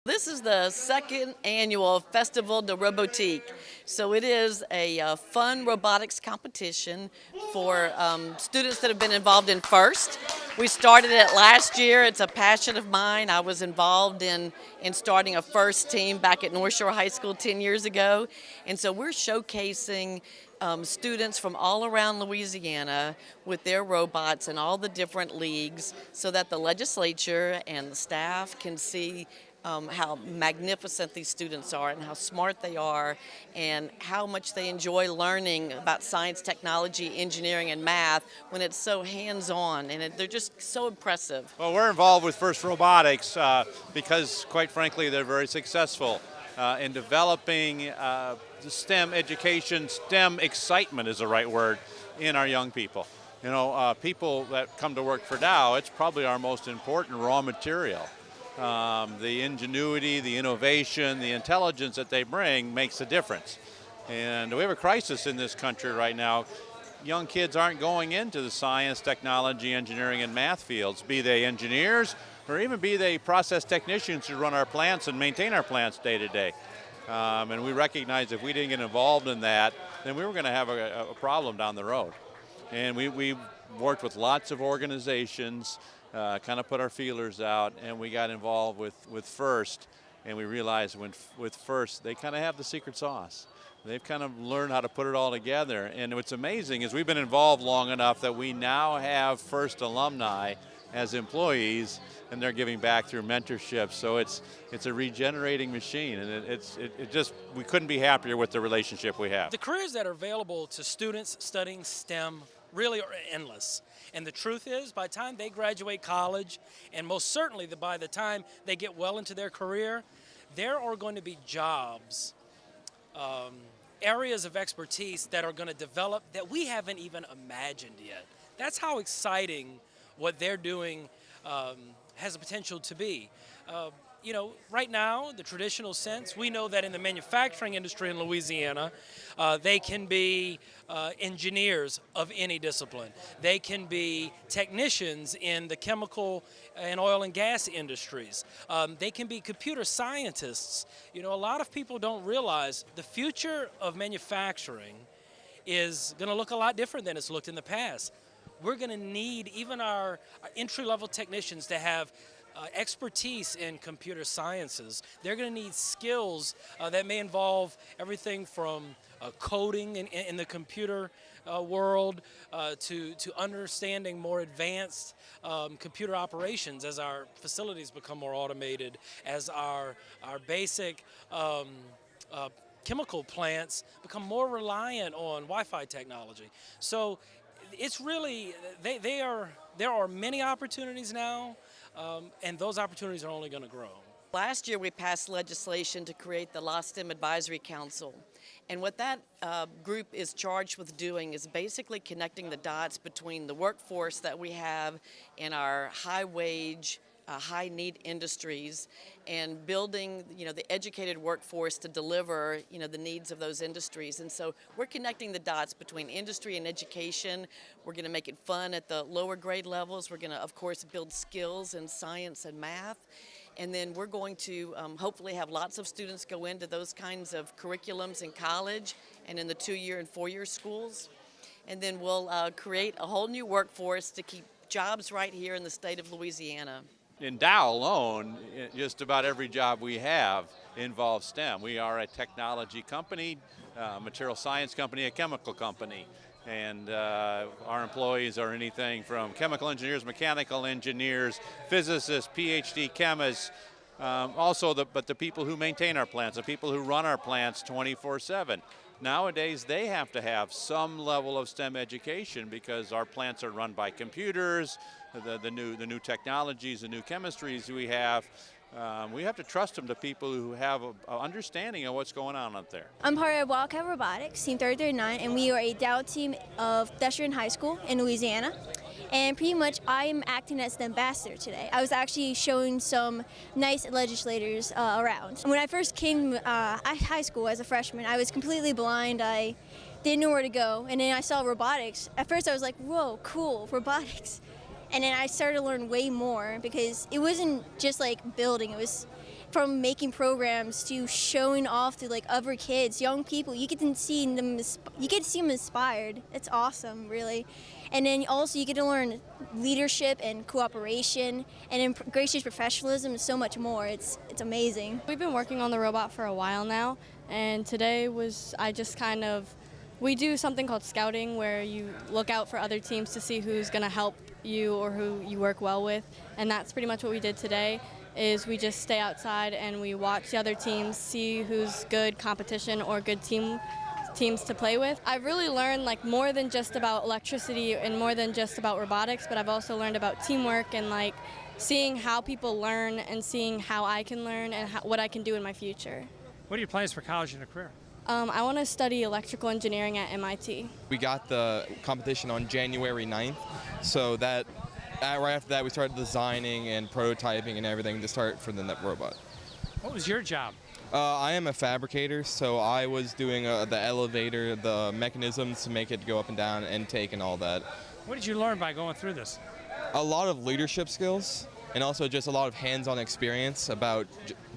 This is the second annual Festival de Robotique. So it is a fun robotics competition for students that have been involved in FIRST. We started it last year. It's a passion of mine. I was involved in starting a FIRST team back at North Shore High School 10 years ago. And so we're showcasing students from all around Louisiana with their robots and all the different leagues so that the legislature and the staff can see how magnificent these students are and how smart they are and how much they enjoy learning about science, technology, engineering, and math when it's so hands-on, and they're just so impressive. Well, we're involved with FIRST Robotics because, quite frankly, they're very successful in developing STEM education. STEM excitement is the right word in our young people. You know, people that come to work for Dow, it's probably our most important raw material. The ingenuity, the innovation, the intelligence that they bring makes a difference. And we have a crisis in this country right now. Young kids aren't going into the science, technology, engineering, and math fields, be they engineers or even be they process technicians who run our plants and maintain our plants day to day. And we recognize if we didn't get involved in that, then we were going to have a problem down the road. And we worked with lots of organizations, kind of put our feelers out, and we got involved with FIRST, and we realized with FIRST, they kind of have the secret sauce. They've kind of learned how to put it all together, and what's amazing is we've been involved long enough that we now have FIRST alumni as employees, and they're giving back through mentorship. So it's a regenerating machine, and we couldn't be happier with the relationship we have. The careers that are available to students studying STEM really are endless. And the truth is, by the time they graduate college, and most certainly by the time they get well into their career, there are going to be jobs, areas of expertise that are going to develop that we haven't even imagined yet. That's how exciting what they're doing has the potential to be. You know, right now, the traditional sense, we know that in the manufacturing industry in Louisiana, they can be engineers of any discipline. They can be technicians in the chemical and oil and gas industries. They can be computer scientists. You know, a lot of people don't realize the future of manufacturing is going to look a lot different than it's looked in the past. We're going to need even our entry-level technicians to have expertise in computer sciences. They're going to need skills that may involve everything from coding in the computer world to understanding more advanced computer operations as our facilities become more automated, as our basic chemical plants become more reliant on Wi-Fi technology. So it's really, there are many opportunities now, and those opportunities are only going to grow. Last year we passed legislation to create the Law STEM Advisory Council. And what that group is charged with doing is basically connecting the dots between the workforce that we have in our high-wage, high-need industries and building, the educated workforce to deliver, the needs of those industries. And so we're connecting the dots between industry and education. We're going to make it fun at the lower grade levels. We're going to, of course, build skills in science and math. And then we're going to hopefully have lots of students go into those kinds of curriculums in college and in the 2-year and 4-year schools. And then we'll create a whole new workforce to keep jobs right here in the state of Louisiana. In Dow alone, just about every job we have involves STEM. We are a technology company, a material science company, a chemical company. And our employees are anything from chemical engineers, mechanical engineers, physicists, PhD chemists, but the people who maintain our plants, the people who run our plants 24/7. Nowadays, they have to have some level of STEM education because our plants are run by computers, the new technologies, the new chemistries we have. We have to trust them to people who have an understanding of what's going on out there. I'm part of Wildcat Robotics, Team 3039, and we are a Dow team of Pedestrian High School in Louisiana. And pretty much I'm acting as the ambassador today. I was actually showing some nice legislators around. When I first came to high school as a freshman, I was completely blind. I didn't know where to go. And then I saw robotics. At first I was like, whoa, cool, robotics. And then I started to learn way more because it wasn't just like building. It was from making programs to showing off to like other kids, young people. You get to see them. You get to see them inspired. It's awesome, really. And then also you get to learn leadership and cooperation and integration, professionalism, and so much more. It's amazing. We've been working on the robot for a while now, and today we do something called scouting, where you look out for other teams to see who's going to help you or who you work well with, and that's pretty much what we did today. Is we just stay outside and we watch the other teams, see who's good competition or good teams to play with. I've really learned like more than just about electricity and more than just about robotics, but I've also learned about teamwork and like seeing how people learn and seeing how I can learn and what I can do in my future. What are your plans for college and a career? I want to study electrical engineering at MIT. We got the competition on January 9th, so that right after that we started designing and prototyping and everything to start for the robot. What was your job? I am a fabricator, so I was doing the elevator, the mechanisms to make it go up and down, intake and all that. What did you learn by going through this? A lot of leadership skills and also just a lot of hands-on experience about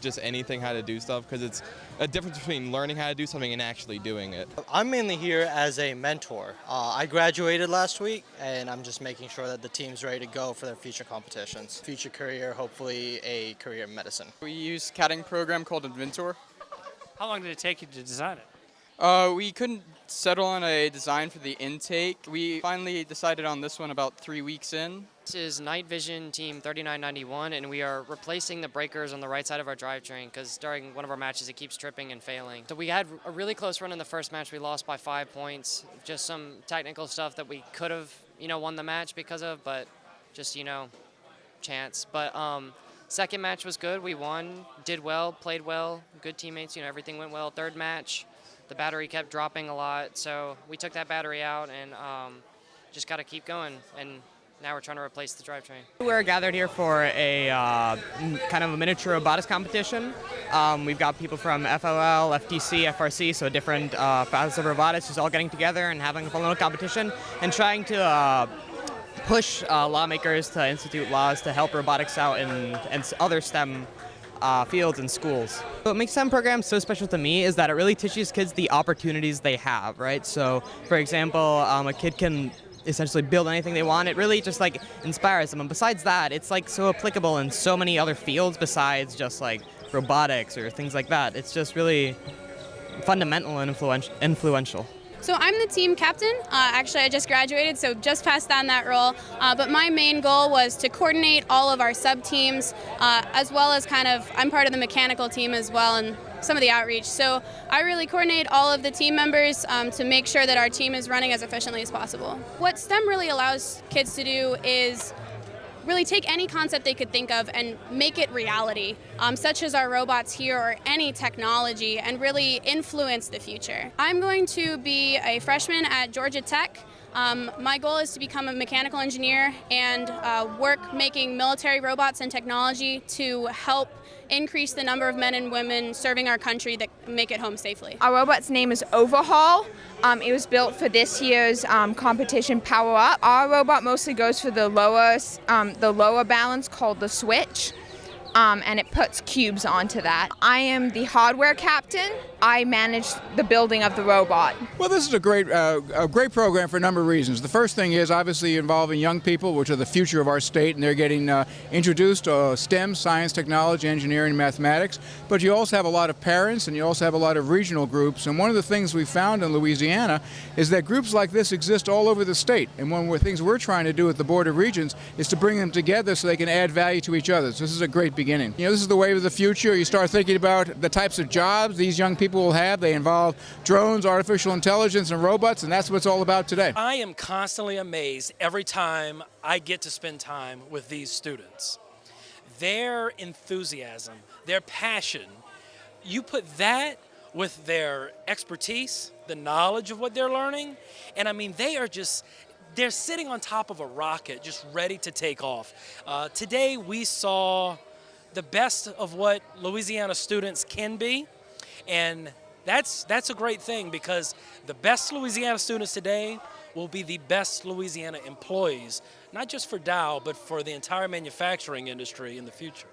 just anything, how to do stuff, because it's a difference between learning how to do something and actually doing it. I'm mainly here as a mentor. I graduated last week, and I'm just making sure that the team's ready to go for their future competitions. Future career, hopefully a career in medicine. We use CADing program called Inventor. How long did it take you to design it? We couldn't settle on a design for the intake. We finally decided on this one about 3 weeks in. This is Night Vision Team 3991, and we are replacing the breakers on the right side of our drivetrain because during one of our matches it keeps tripping and failing. So we had a really close run in the first match. We lost by 5 points. Just some technical stuff that we could have, won the match because of, but just, chance. But second match was good. We won, did well, played well, good teammates. Everything went well. Third match, the battery kept dropping a lot, so we took that battery out and just got to keep going. And now we're trying to replace the drivetrain. We're gathered here for a kind of a miniature robotics competition. We've got people from FOL, FTC, FRC, so different facets of robotics, just all getting together and having a fun little competition and trying to push lawmakers to institute laws to help robotics out in other STEM fields and schools. What makes STEM programs so special to me is that it really teaches kids the opportunities they have, right? So, for example, a kid can essentially build anything they want. It really just like inspires them. And besides that, it's like so applicable in so many other fields besides just like robotics or things like that. It's just really fundamental and influential. So I'm the team captain. Actually, I just graduated, so just passed on that role. But my main goal was to coordinate all of our sub-teams, as well as I'm part of the mechanical team as well and some of the outreach. So I really coordinate all of the team members to make sure that our team is running as efficiently as possible. What STEM really allows kids to do is really take any concept they could think of and make it reality, such as our robots here or any technology, and really influence the future. I'm going to be a freshman at Georgia Tech. My goal is to become a mechanical engineer and work making military robots and technology to help increase the number of men and women serving our country that make it home safely. Our robot's name is Overhaul. It was built for this year's competition Power Up. Our robot mostly goes for the lower balance called the switch. And it puts cubes onto that. I am the hardware captain. I manage the building of the robot. Well, this is a great program for a number of reasons. The first thing is obviously involving young people, which are the future of our state, and they're getting introduced to STEM, science, technology, engineering, and mathematics. But you also have a lot of parents, and you also have a lot of regional groups. And one of the things we found in Louisiana is that groups like this exist all over the state. And one of the things we're trying to do at the Board of Regents is to bring them together so they can add value to each other. So this is a great beginning. This is the wave of the future. You start thinking about the types of jobs these young people will have. They involve drones, artificial intelligence, and robots, and that's what it's all about today. I am constantly amazed every time I get to spend time with these students. Their enthusiasm, their passion, you put that with their expertise, the knowledge of what they're learning, and I mean, they're sitting on top of a rocket just ready to take off. Today we saw the best of what Louisiana students can be, and that's a great thing because the best Louisiana students today will be the best Louisiana employees, not just for Dow, but for the entire manufacturing industry in the future.